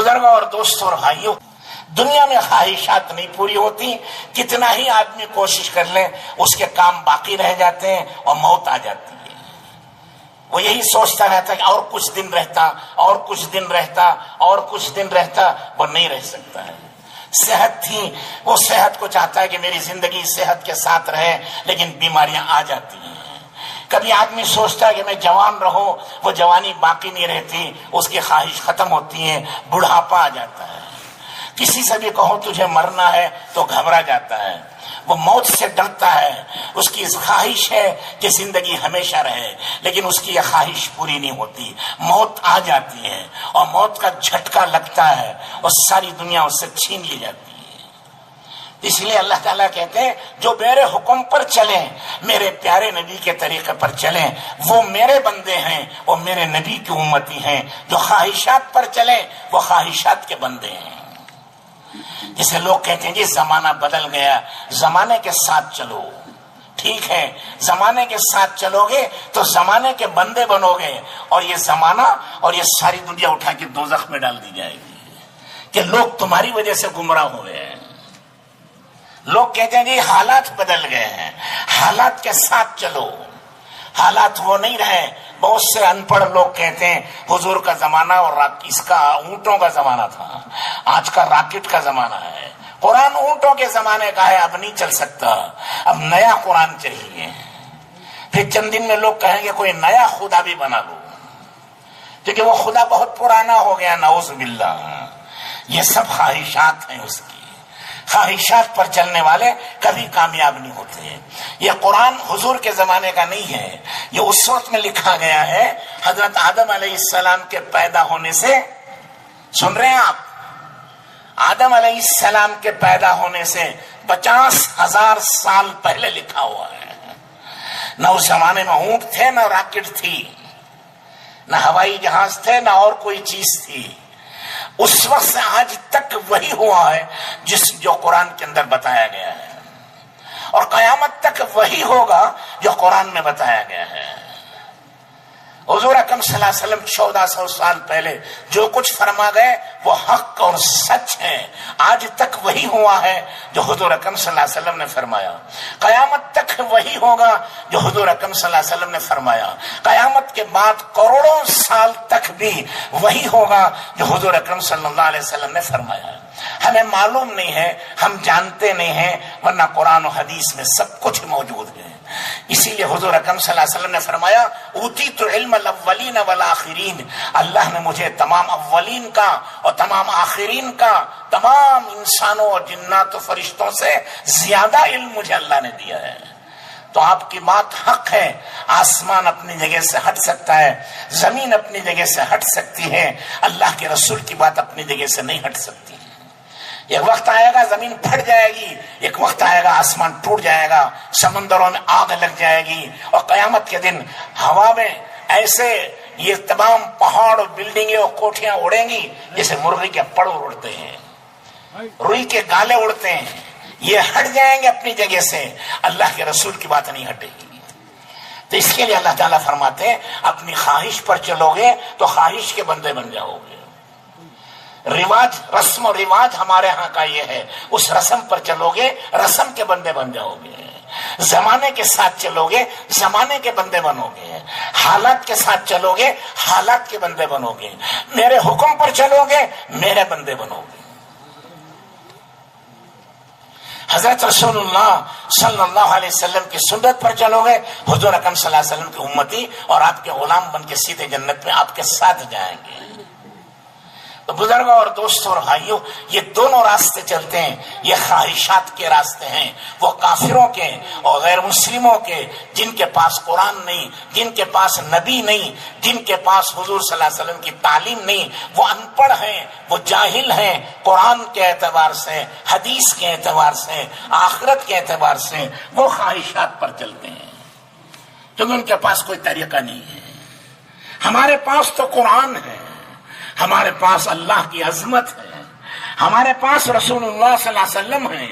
بزرگوں اور دوستوں اور بھائیوں، دنیا میں خواہشات نہیں پوری ہوتی، کتنا ہی آدمی کوشش کر لے اس کے کام باقی رہ جاتے ہیں اور موت آ جاتی ہے۔ وہ یہی سوچتا رہتا ہے کہ اور کچھ دن رہتا، اور کچھ دن رہتا، اور کچھ دن رہتا، وہ نہیں رہ سکتا ہے۔ صحت تھی، وہ صحت کو چاہتا ہے کہ میری زندگی صحت کے ساتھ رہے، لیکن بیماریاں آ جاتی ہیں۔ کبھی آدمی سوچتا ہے کہ میں جوان رہوں، وہ جوانی باقی نہیں رہتی، اس کی خواہش ختم ہوتی ہے، بڑھاپا آ جاتا ہے۔ کسی سے بھی کہو تجھے مرنا ہے تو گھبرا جاتا ہے، وہ موت سے ڈرتا ہے۔ اس کی خواہش ہے کہ زندگی ہمیشہ رہے، لیکن اس کی یہ خواہش پوری نہیں ہوتی، موت آ جاتی ہے اور موت کا جھٹکا لگتا ہے اور ساری دنیا اس سے چھین لی جاتی ہے۔ اس لیے اللہ تعالیٰ کہتے ہیں جو میرے حکم پر چلیں، میرے پیارے نبی کے طریقے پر چلیں، وہ میرے بندے ہیں، وہ میرے نبی کی امتی ہیں۔ جو خواہشات پر چلیں وہ خواہشات کے بندے ہیں۔ جسے لوگ کہتے ہیں جی زمانہ بدل گیا، زمانے کے ساتھ چلو۔ ٹھیک ہے، زمانے کے ساتھ چلو گے تو زمانے کے بندے بنو گے، اور یہ زمانہ اور یہ ساری دنیا اٹھا کے دوزخ میں ڈال دی جائے گی کہ لوگ تمہاری وجہ سے گمراہ ہوئے ہیں۔ لوگ کہتے ہیں جی حالات بدل گئے ہیں، حالات کے ساتھ چلو۔ حالات وہ نہیں رہے۔ بہت سے ان پڑھ لوگ کہتے ہیں حضور کا زمانہ اور اس کا اونٹوں کا زمانہ تھا، آج کا راکٹ کا زمانہ ہے۔ قرآن اونٹوں کے زمانے کا ہے، اب نہیں چل سکتا، اب نیا قرآن چاہیے۔ پھر چند دن میں لوگ کہیں گے کوئی نیا خدا بھی بنا لو، کیونکہ وہ خدا بہت پرانا ہو گیا، نعوذ باللہ۔ یہ سب خواہشات ہیں اس کی۔ خواہشات پر چلنے والے کبھی کامیاب نہیں ہوتے۔ یہ قرآن حضور کے زمانے کا نہیں ہے، یہ اس وقت میں لکھا گیا ہے حضرت آدم علیہ السلام کے پیدا ہونے سے۔ سن رہے ہیں آپ؟ آدم علیہ السلام کے پیدا ہونے سے 50,000 سال پہلے لکھا ہوا ہے۔ نہ اس زمانے میں اونٹ تھے، نہ راکٹ تھی، نہ ہوائی جہاز تھے، نہ اور کوئی چیز تھی۔ اس وقت سے آج تک وہی ہوا ہے جو قرآن کے اندر بتایا گیا ہے، اور قیامت تک وہی ہوگا جو قرآن میں بتایا گیا ہے۔ حضور اکرم صلی اللہ علیہ وسلم 1400 سال پہلے جو کچھ فرما گئے وہ حق اور سچ ہے، آج تک وہی ہوا ہے جو حضور اکرم صلی اللہ علیہ وسلم نے فرمایا۔ قیامت تک وہی ہوگا جو حضور اکرم صلی اللہ علیہ وسلم نے فرمایا۔ قیامت کے بعد کروڑوں سال تک بھی وہی ہوگا جو حضور اکرم صلی اللہ علیہ وسلم نے فرمایا۔ ہمیں معلوم نہیں ہے، ہم جانتے نہیں ہیں، ورنہ قرآن و حدیث میں سب کچھ موجود ہے۔ اسی لیے حضور اکرم صلی اللہ علیہ وسلم نے فرمایا اوتیت علم الاولین والآخرین، اللہ نے مجھے تمام اولین کا اور تمام آخرین کا، تمام انسانوں اور جنات و فرشتوں سے زیادہ علم مجھے اللہ نے دیا ہے۔ تو آپ کی بات حق ہے، آسمان اپنی جگہ سے ہٹ سکتا ہے، زمین اپنی جگہ سے ہٹ سکتی ہے، اللہ کے رسول کی بات اپنی جگہ سے نہیں ہٹ سکتی۔ ایک وقت آئے گا زمین پھٹ جائے گی، ایک وقت آئے گا آسمان ٹوٹ جائے گا، سمندروں میں آگ لگ جائے گی، اور قیامت کے دن ہوا میں ایسے یہ تمام پہاڑ اور بلڈنگیں اور کوٹھیاں اڑیں گی جیسے مرغی کے پڑ اڑتے ہیں، روئی کے گالے اڑتے ہیں۔ یہ ہٹ جائیں گے اپنی جگہ سے، اللہ کے رسول کی بات نہیں ہٹے گی۔ تو اس کے لیے اللہ تعالیٰ فرماتے ہیں اپنی خواہش پر چلو گے تو خواہش کے بندے بن جاؤ گے۔ رواج، رسم و رواج ہمارے ہاں کا یہ ہے، اس رسم پر چلو گے رسم کے بندے بن جاؤ گے۔ زمانے کے ساتھ چلو گے زمانے کے بندے بنو گے، حالات کے ساتھ چلو گے حالات کے بندے بنو گے، میرے حکم پر چلو گے میرے بندے بنو گے۔ حضرت رسول اللہ صلی اللہ علیہ وسلم کی سنت پر چلو گے، حضور اکرم صلی اللہ علیہ وسلم کی امتی اور آپ کے غلام بن کے سیدھے جنت میں آپ کے ساتھ جائیں گے۔ تو بزرگوں اور دوستوں اور بھائیوں، یہ دونوں راستے چلتے ہیں، یہ خواہشات کے راستے ہیں، وہ کافروں کے اور غیر مسلموں کے، جن کے پاس قرآن نہیں، جن کے پاس نبی نہیں، جن کے پاس حضور صلی اللہ علیہ وسلم کی تعلیم نہیں، وہ ان پڑھ ہیں، وہ جاہل ہیں، قرآن کے اعتبار سے، حدیث کے اعتبار سے، آخرت کے اعتبار سے وہ خواہشات پر چلتے ہیں، کیونکہ ان کے پاس کوئی طریقہ نہیں ہے۔ ہمارے پاس تو قرآن ہے، ہمارے پاس اللہ کی عظمت ہے، ہمارے پاس رسول اللہ صلی اللہ علیہ وسلم ہے،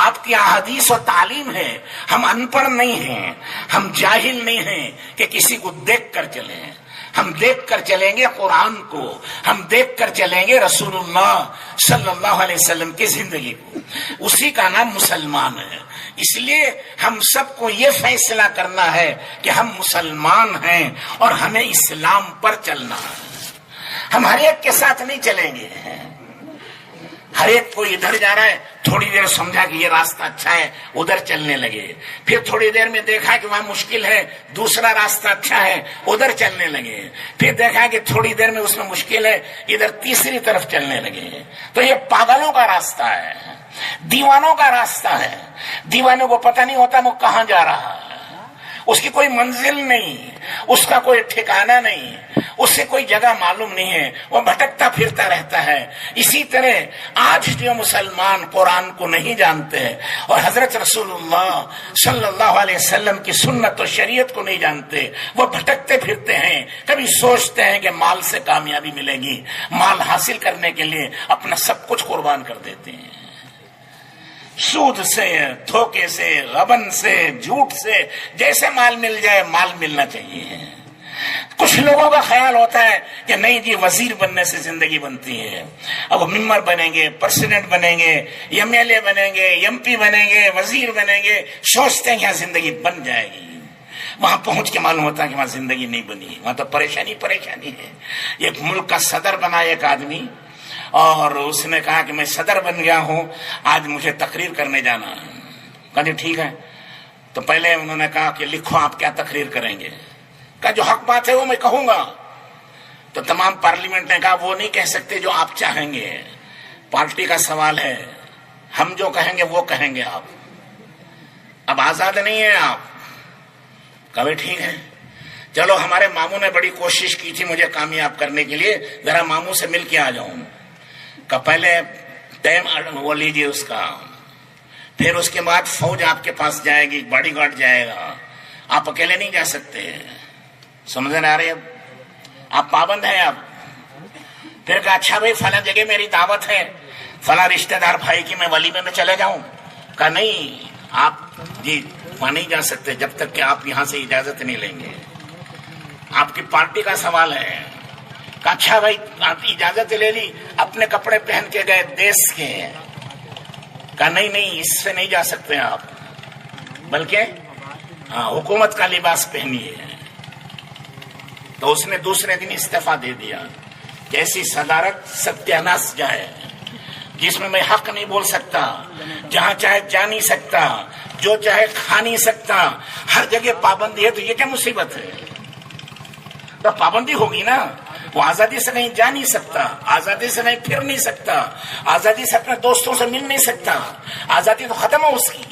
آپ کی احادیث و تعلیم ہے۔ ہم ان پڑھ نہیں ہیں، ہم جاہل نہیں ہیں کہ کسی کو دیکھ کر چلیں، ہم دیکھ کر چلیں گے قرآن کو، ہم دیکھ کر چلیں گے رسول اللہ صلی اللہ علیہ وسلم کی زندگی کو، اسی کا نام مسلمان ہے۔ اس لیے ہم سب کو یہ فیصلہ کرنا ہے کہ ہم مسلمان ہیں اور ہمیں اسلام پر چلنا ہے۔ ہم ہر ایک کے ساتھ نہیں چلیں گے، ہر ایک کوئی ادھر جا رہا ہے، تھوڑی دیر سمجھا کہ یہ راستہ اچھا ہے، ادھر چلنے لگے، پھر تھوڑی دیر میں دیکھا کہ وہاں مشکل ہے، دوسرا راستہ اچھا ہے، ادھر چلنے لگے، پھر دیکھا کہ تھوڑی دیر میں اس میں مشکل ہے، ادھر تیسری طرف چلنے لگے۔ تو یہ پاگلوں کا راستہ ہے، دیوانوں کا راستہ ہے۔ دیوانے کو پتہ نہیں ہوتا وہ کہاں جا رہا ہے، اس کی کوئی منزل نہیں، اس کا کوئی ٹھکانہ نہیں، اس سے کوئی جگہ معلوم نہیں ہے، وہ بھٹکتا پھرتا رہتا ہے۔ اسی طرح آج جو مسلمان قرآن کو نہیں جانتے اور حضرت رسول اللہ صلی اللہ علیہ وسلم کی سنت و شریعت کو نہیں جانتے، وہ بھٹکتے پھرتے ہیں۔ کبھی سوچتے ہیں کہ مال سے کامیابی ملے گی، مال حاصل کرنے کے لیے اپنا سب کچھ قربان کر دیتے ہیں، سود سے، دھوکے سے، غبن سے، جھوٹ سے، جیسے مال مل جائے مال ملنا چاہیے۔ کچھ لوگوں کا خیال ہوتا ہے کہ نہیں جی وزیر بننے سے زندگی بنتی ہے، اب ممبر بنیں گے، پریزیڈنٹ بنیں گے، ایم ایل اے بنیں گے، ایم پی بنیں گے، وزیر بنیں گے، سوچتے ہیں یہاں زندگی بن جائے گی۔ وہاں پہنچ کے معلوم ہوتا ہے کہ وہاں زندگی نہیں بنی، وہاں تو پریشانی ہے۔ ایک ملک کا صدر بنا ایک آدمی، اور اس نے کہا کہ میں صدر بن گیا ہوں، آج مجھے تقریر کرنے جانا ہے۔ کہا جی ٹھیک ہے۔ تو پہلے انہوں نے کہا کہ لکھو آپ کیا تقریر کریں گے۔ کہا جو حق بات ہے وہ میں کہوں گا۔ تو تمام پارلیمنٹ نے کہا وہ نہیں کہہ سکتے جو آپ چاہیں گے، پارٹی کا سوال ہے، ہم جو کہیں گے وہ کہیں گے آپ، اب آزاد نہیں ہیں آپ۔ کہا ٹھیک ہے، چلو ہمارے ماموں نے بڑی کوشش کی تھی مجھے کامیاب کرنے کے لیے، ذرا ماموں سے مل کے آ جاؤں۔ کہ پہلے ٹائم وہ لیجیے اس کا، پھر اس کے بعد فوج آپ کے پاس جائے گی، باڈی گارڈ جائے گا، آپ اکیلے نہیں جا سکتے۔ سمجھ میں آ رہی ہے؟ آپ پابند ہیں اب۔ پھر کہا اچھا بھائی فلاں جگہ میری دعوت ہے، فلاں رشتہ دار بھائی کی میں ولیمے میں چلے جاؤں۔ کہا نہیں آپ جی وہاں نہیں جا سکتے جب تک کہ آپ یہاں سے اجازت نہیں لیں گے، آپ کی پارٹی کا سوال ہے۔ کہا اچھا بھائی آپ اجازت لے لی، اپنے کپڑے پہن کے گئے دیس کے۔ کہا نہیں اس سے نہیں جا سکتے آپ، بلکہ حکومت کا لباس پہنیے۔ تو اس نے دوسرے دن استعفیٰ دے دیا کہ ایسی صدارت ستیاناش جائے جس میں حق نہیں بول سکتا، جہاں چاہے جا نہیں سکتا، جو چاہے کھا نہیں سکتا، ہر جگہ پابندی ہے۔ تو یہ کیا مصیبت ہے؟ تو پابندی ہوگی نا، وہ آزادی سے کہیں جا نہیں سکتا، آزادی سے کہیں پھر نہیں سکتا، آزادی سے اپنے دوستوں سے مل نہیں سکتا، آزادی تو ختم ہو اس کی۔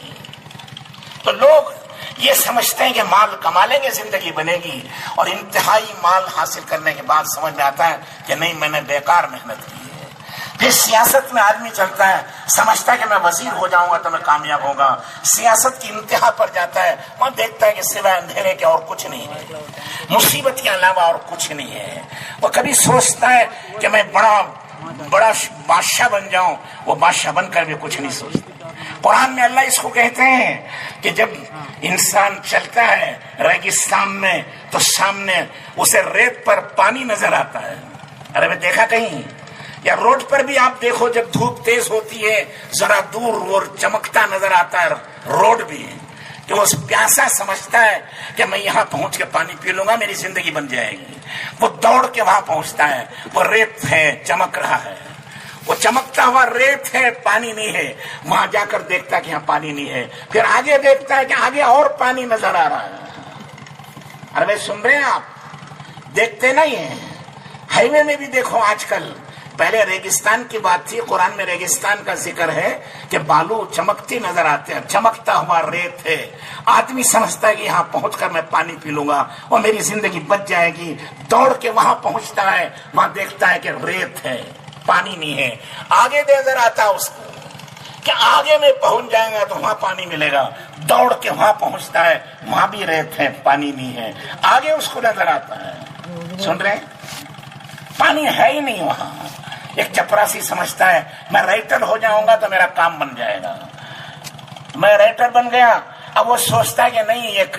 تو لوگ یہ سمجھتے ہیں کہ مال کما لیں گے زندگی بنے گی، اور انتہائی مال حاصل کرنے کے بعد سمجھ میں آتا ہے کہ نہیں میں نے بیکار محنت کی ہے۔ پھر سیاست میں آدمی چلتا ہے، سمجھتا ہے کہ میں وزیر ہو جاؤں گا تو میں کامیاب ہوگا، سیاست کی انتہا پر جاتا ہے، وہاں دیکھتا ہے کہ سوائے اندھیرے کے اور کچھ نہیں ہے، مصیبت کے علاوہ اور کچھ نہیں ہے۔ وہ کبھی سوچتا ہے کہ میں بڑا بادشاہ بن جاؤں، وہ بادشاہ بن کر بھی کچھ نہیں سوچتا۔ قرآن میں اللہ اس کو کہتے ہیں کہ جب انسان چلتا ہے ریگستان میں تو سامنے اسے ریت پر پانی نظر آتا ہے۔ ارے میں دیکھا کہیں، یا روڈ پر بھی آپ دیکھو جب دھوپ تیز ہوتی ہے ذرا دور وہ چمکتا نظر آتا ہے روڈ بھی، کہ وہ پیاسا سمجھتا ہے کہ میں یہاں پہنچ کے پانی پی لوں گا میری زندگی بن جائے گی۔ وہ دوڑ کے وہاں پہنچتا ہے، وہ ریت ہے چمک رہا ہے، وہ چمکتا ہوا ریت ہے پانی نہیں ہے، وہاں جا کر دیکھتا ہے کہ یہاں پانی نہیں ہے، پھر آگے دیکھتا ہے کہ آگے اور پانی نظر آ رہا ہے۔ ارے بھائی سن رہے ہیں آپ؟ دیکھتے نہیں ہیں۔ ہائی وے میں بھی دیکھو آج کل، پہلے ریگستان کی بات تھی، قرآن میں ریگستان کا ذکر ہے کہ بالو چمکتی نظر آتے ہیں، چمکتا ہوا ریت ہے، آدمی سمجھتا ہے کہ یہاں پہنچ کر میں پانی پی لوں گا اور میری زندگی بچ جائے گی، دوڑ کے وہاں پہنچتا ہے، وہاں دیکھتا ہے کہ ریت ہے پانی نہیں ہے، آگے نظر آتا اس کو کہ آگے میں پہنچ جائیں گا تو وہاں پانی ملے گا، دوڑ کے وہاں پہنچتا ہے، وہاں بھی ریت ہے پانی نہیں ہے، آگے اس کو نظر آتا ہے۔ سن رہے ہیں؟ پانی ہے ہی نہیں وہاں۔ ایک چپراسی سمجھتا ہے میں رائٹر ہو جاؤں گا تو میرا کام بن جائے گا، میں رائٹر بن گیا، اب وہ سوچتا ہے کہ نہیں ایک